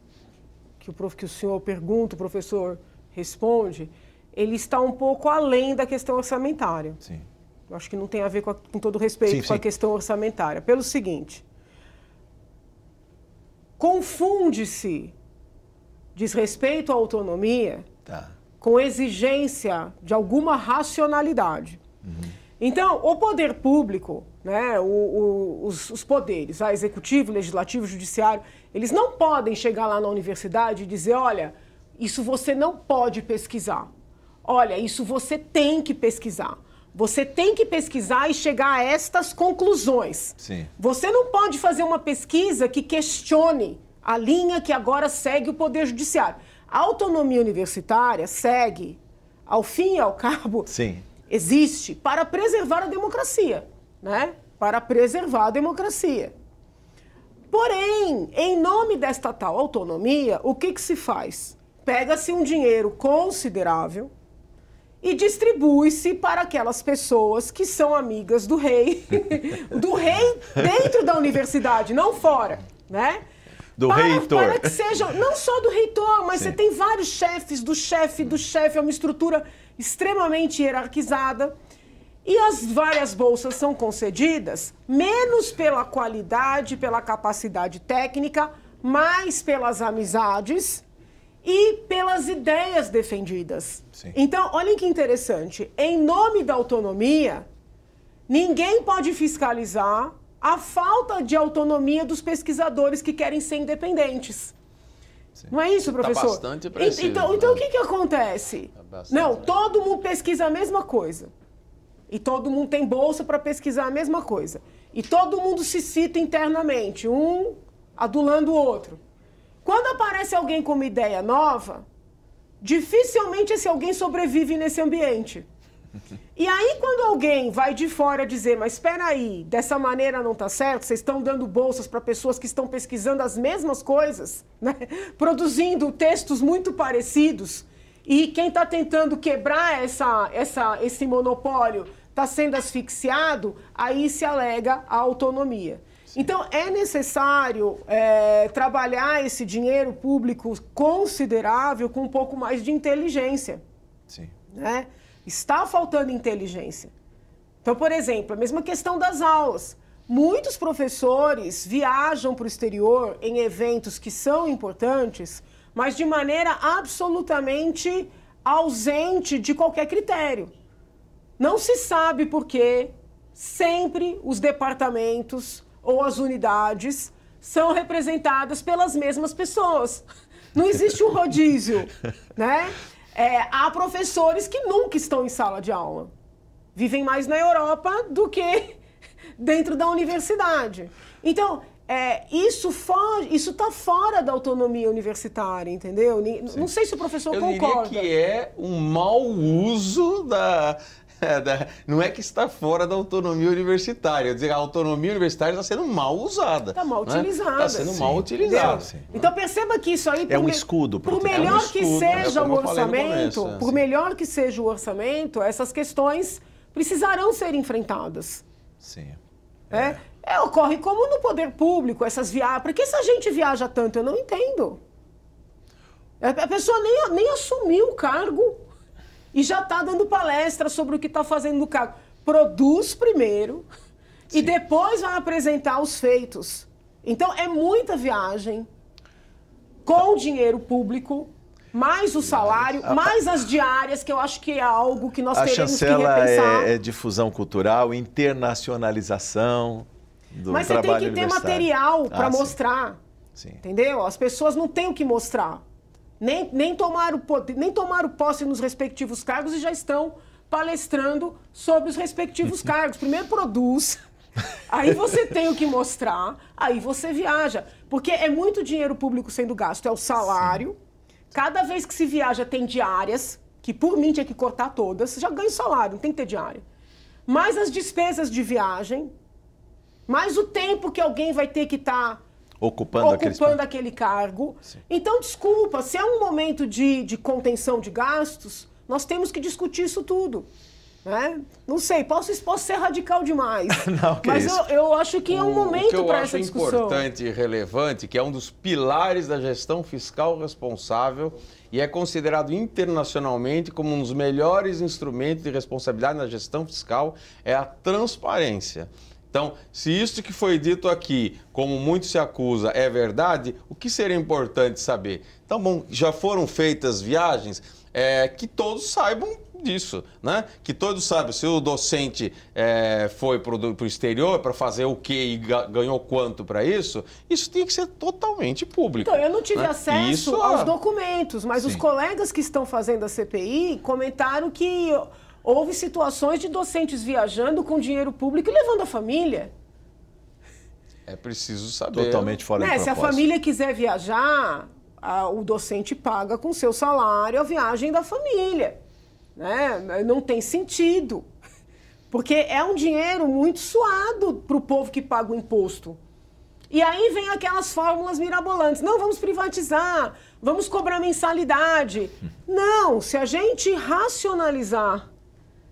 que o senhor pergunta, o professor responde, ele está um pouco além da questão orçamentária. Sim. Eu acho que não tem a ver, com todo respeito, com a questão orçamentária. Pelo seguinte, confunde-se desrespeito à autonomia com exigência de alguma racionalidade. Então, o poder público, né, os poderes, executivo, legislativo, judiciário, eles não podem chegar lá na universidade e dizer, olha, isso você não pode pesquisar. Olha, isso você tem que pesquisar. Você tem que pesquisar e chegar a estas conclusões. Sim. Você não pode fazer uma pesquisa que questione a linha que agora segue o Poder Judiciário. A autonomia universitária segue, ao fim e ao cabo, existe para preservar a democracia, né? Para preservar a democracia. Porém, em nome desta tal autonomia, o que se faz? Pega-se um dinheiro considerável e distribui-se para aquelas pessoas que são amigas do rei, do rei dentro da universidade, não fora, né? Do reitor. Para que sejam, não só do reitor, mas você tem vários chefes, do chefe, é uma estrutura extremamente hierarquizada. E as várias bolsas são concedidas menos pela qualidade, pela capacidade técnica, mais pelas amizades e pelas ideias defendidas. Sim. Então, olhem que interessante. Em nome da autonomia, ninguém pode fiscalizar a falta de autonomia dos pesquisadores que querem ser independentes. Sim. Não é isso, professor? Tá bastante preciso, então né? o que acontece? Não, todo mundo pesquisa a mesma coisa. E todo mundo tem bolsa para pesquisar a mesma coisa. E todo mundo se cita internamente, um adulando o outro. Quando aparece alguém com uma ideia nova, dificilmente esse alguém sobrevive nesse ambiente. E aí, quando alguém vai de fora dizer, mas espera aí, dessa maneira não está certo, vocês estão dando bolsas para pessoas que estão pesquisando as mesmas coisas, né? Produzindo textos muito parecidos, e quem está tentando quebrar esse monopólio está sendo asfixiado, aí se alega a autonomia. Sim. Então, é necessário trabalhar esse dinheiro público considerável com um pouco mais de inteligência. Sim. Né? Está faltando inteligência. Então, por exemplo, a mesma questão das aulas. Muitos professores viajam para o exterior em eventos que são importantes, mas de maneira absolutamente ausente de qualquer critério. Não se sabe por que sempre os departamentos ou as unidades são representadas pelas mesmas pessoas. Não existe um rodízio, né? Há professores que nunca estão em sala de aula. Vivem mais na Europa do que dentro da universidade. Então, isso está fora da autonomia universitária, entendeu? Sim. Não sei se o professor concorda. Eu diria que é um mau uso não é que está fora da autonomia universitária. Quer dizer, a autonomia universitária está sendo mal usada. Está mal utilizada. Está sendo mal utilizada. Então perceba que isso aí... É um escudo. Por melhor que seja o orçamento, por melhor que seja o orçamento, essas questões precisarão ser enfrentadas. Sim. Ocorre como no poder público, essas viagens. Por que essa gente viaja tanto? Eu não entendo. A pessoa nem assumiu o cargo e já está dando palestra sobre o que está fazendo no cargo. Produz primeiro e depois vai apresentar os feitos. Então, é muita viagem com dinheiro público, mais o salário, mais as diárias, que eu acho que é algo que nós teremos que repensar. A chancela é difusão cultural, internacionalização do Mas trabalho você tem que ter material para mostrar, sim. Entendeu? As pessoas não têm o que mostrar. Nem tomaram posse nos respectivos cargos e já estão palestrando sobre os respectivos cargos. Primeiro produz, aí você tem o que mostrar, aí você viaja. Porque é muito dinheiro público sendo gasto, é o salário. Sim. Cada vez que se viaja tem diárias, que por mim tinha que cortar todas, você já ganha o salário, não tem que ter diária. Mais as despesas de viagem, mais o tempo que alguém vai ter que estar... ocupando aquele cargo. Sim. Então, desculpa, se é um momento de contenção de gastos, nós temos que discutir isso tudo. Né? Não sei, posso ser radical demais. Não, mas eu acho que é um momento para essa discussão. O que eu acho importante e relevante, que é um dos pilares da gestão fiscal responsável e é considerado internacionalmente como um dos melhores instrumentos de responsabilidade na gestão fiscal, é a transparência. Então, se isso que foi dito aqui, como muito se acusa, é verdade, o que seria importante saber? Então, bom, já foram feitas viagens, que todos saibam disso, né? Que todos saibam se o docente foi para o exterior para fazer o quê e ganhou quanto para isso, isso tem que ser totalmente público. Então, eu não tive acesso aos documentos, mas os colegas que estão fazendo a CPI comentaram que... houve situações de docentes viajando com dinheiro público e levando a família. É preciso saber. Totalmente fora de propósito. Se a família quiser viajar, o docente paga com seu salário a viagem da família. Né? Não tem sentido. Porque é um dinheiro muito suado para o povo que paga o imposto. E aí vem aquelas fórmulas mirabolantes. Não, vamos privatizar, vamos cobrar mensalidade. Não, se a gente racionalizar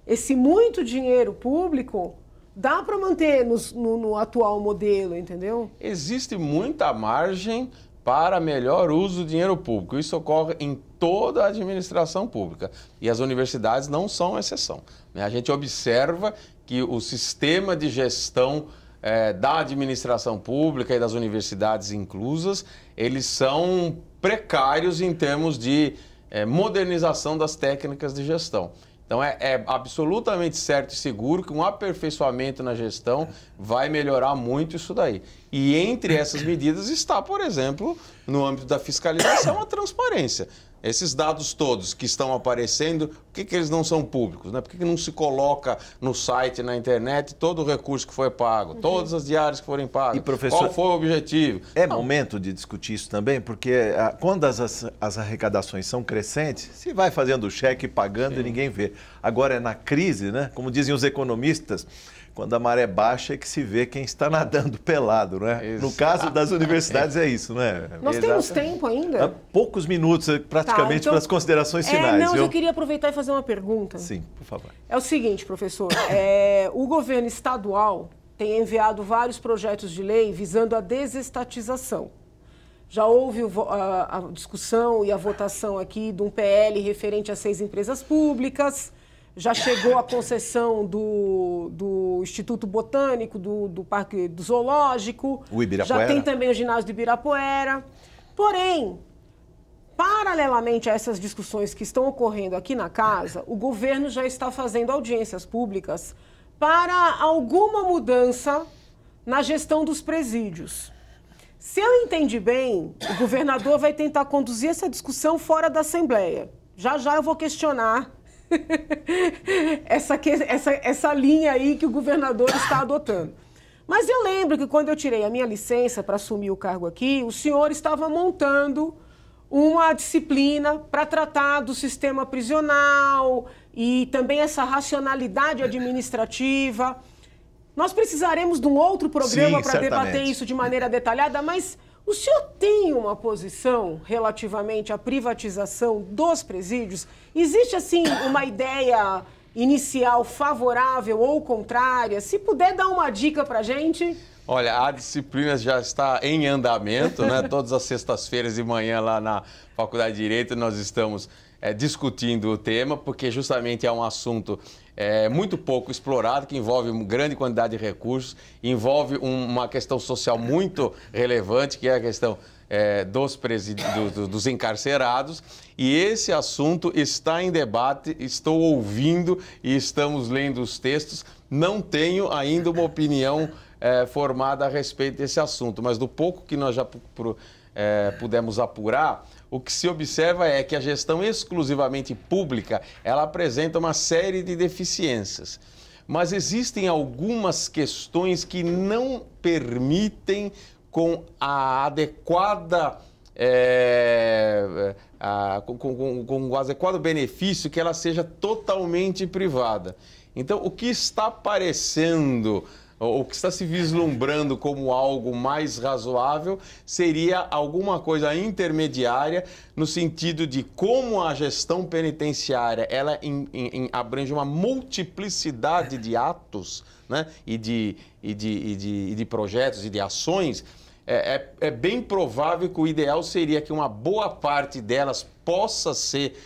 esse muito dinheiro público, dá para manter no atual modelo, entendeu? Existe muita margem para melhor uso do dinheiro público. Isso ocorre em toda a administração pública e as universidades não são exceção. A gente observa que o sistema de gestão da administração pública e das universidades inclusas, eles são precários em termos de modernização das técnicas de gestão. Então, é absolutamente certo e seguro que um aperfeiçoamento na gestão vai melhorar muito isso daí. E entre essas medidas está, por exemplo, no âmbito da fiscalização, a transparência. Esses dados todos que estão aparecendo, por que eles não são públicos? Né? Por que não se coloca no site, na internet, todo o recurso que foi pago, todas as diárias que forem pagas? E, professor, qual foi o objetivo? É momento de discutir isso também, porque quando as arrecadações são crescentes, se vai fazendo cheque, pagando e ninguém vê. Agora é na crise, né? Como dizem os economistas, quando a maré baixa é que se vê quem está nadando pelado, né? Exato. No caso das universidades é isso, né? Nós temos tempo ainda? Poucos minutos praticamente então, para as considerações finais. Não, eu queria aproveitar e fazer uma pergunta. Sim, por favor. É o seguinte, professor, o governo estadual tem enviado vários projetos de lei visando a desestatização. Já houve a discussão e a votação aqui de um PL referente a 6 empresas públicas. Já chegou a concessão do Instituto Botânico, do Parque do Zoológico. O Ibirapuera. Já tem também o ginásio do Ibirapuera. Porém, paralelamente a essas discussões que estão ocorrendo aqui na casa, o governo já está fazendo audiências públicas para alguma mudança na gestão dos presídios. Se eu entendi bem, o governador vai tentar conduzir essa discussão fora da Assembleia. Já já eu vou questionar essa linha aí que o governador está adotando. Mas eu lembro que quando eu tirei a minha licença para assumir o cargo aqui, o senhor estava montando uma disciplina para tratar do sistema prisional e também essa racionalidade administrativa. Nós precisaremos de um outro programa para debater isso de maneira detalhada, mas o senhor tem uma posição relativamente à privatização dos presídios? Existe, assim, uma ideia inicial favorável ou contrária? Se puder dar uma dica para a gente. Olha, a disciplina já está em andamento, né? Todas as sextas-feiras de manhã lá na Faculdade de Direito nós estamos discutindo o tema, porque justamente é um assunto muito pouco explorado, que envolve uma grande quantidade de recursos, envolve uma questão social muito relevante, que é a questão dos encarcerados, e esse assunto está em debate, estou ouvindo e estamos lendo os textos, não tenho ainda uma opinião formada a respeito desse assunto, mas do pouco que nós já pudemos apurar, o que se observa é que a gestão exclusivamente pública, ela apresenta uma série de deficiências. Mas existem algumas questões que não permitem, com a adequada, com o adequado benefício, que ela seja totalmente privada. Então, o que está aparecendo, o que está se vislumbrando como algo mais razoável seria alguma coisa intermediária, no sentido de como a gestão penitenciária ela abrange uma multiplicidade de atos, né, e de projetos e de ações. É bem provável que o ideal seria que uma boa parte delas possa ser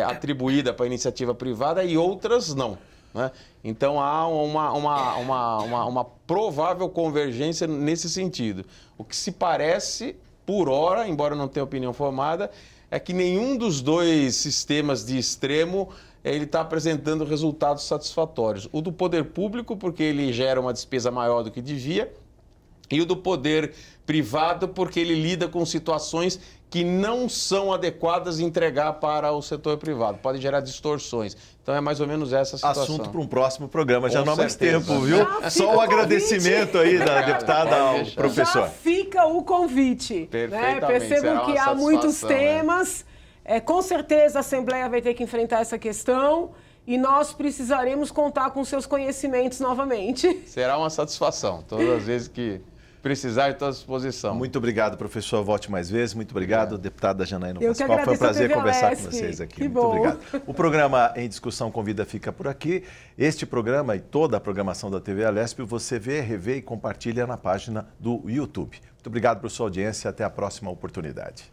atribuída para a iniciativa privada e outras não. Né? Então há uma provável convergência nesse sentido. O que se parece, por hora, embora não tenha opinião formada, é que nenhum dos dois sistemas de extremo ele está apresentando resultados satisfatórios. O do poder público, porque ele gera uma despesa maior do que devia, e o do poder privado, porque ele lida com situações que não são adequadas de entregar para o setor privado. Pode gerar distorções. Então é mais ou menos essa situação. Assunto para um próximo programa, já não há mais certeza. tempo, viu? Só o agradecimento aí da deputada ao professor. Já fica o convite. Perfeitamente. Percebam que há muitos temas. Com certeza a Assembleia vai ter que enfrentar essa questão e nós precisaremos contar com seus conhecimentos novamente. Será uma satisfação, todas as vezes que precisar, estou à disposição. Muito obrigado, professor. Volte mais vezes. Muito obrigado, deputada Janaína Pascoal. Que foi um prazer conversar Alesp. com vocês aqui. Que Muito bom. obrigado. O programa Em Discussão Convida fica por aqui. Este programa e toda a programação da TV Alesp você vê, revê e compartilha na página do YouTube. Muito obrigado por sua audiência. Até a próxima oportunidade.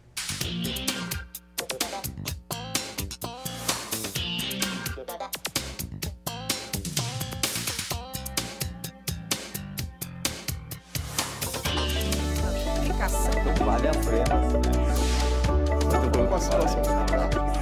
Aplicação. Vale a pena. Muito bom com a situação.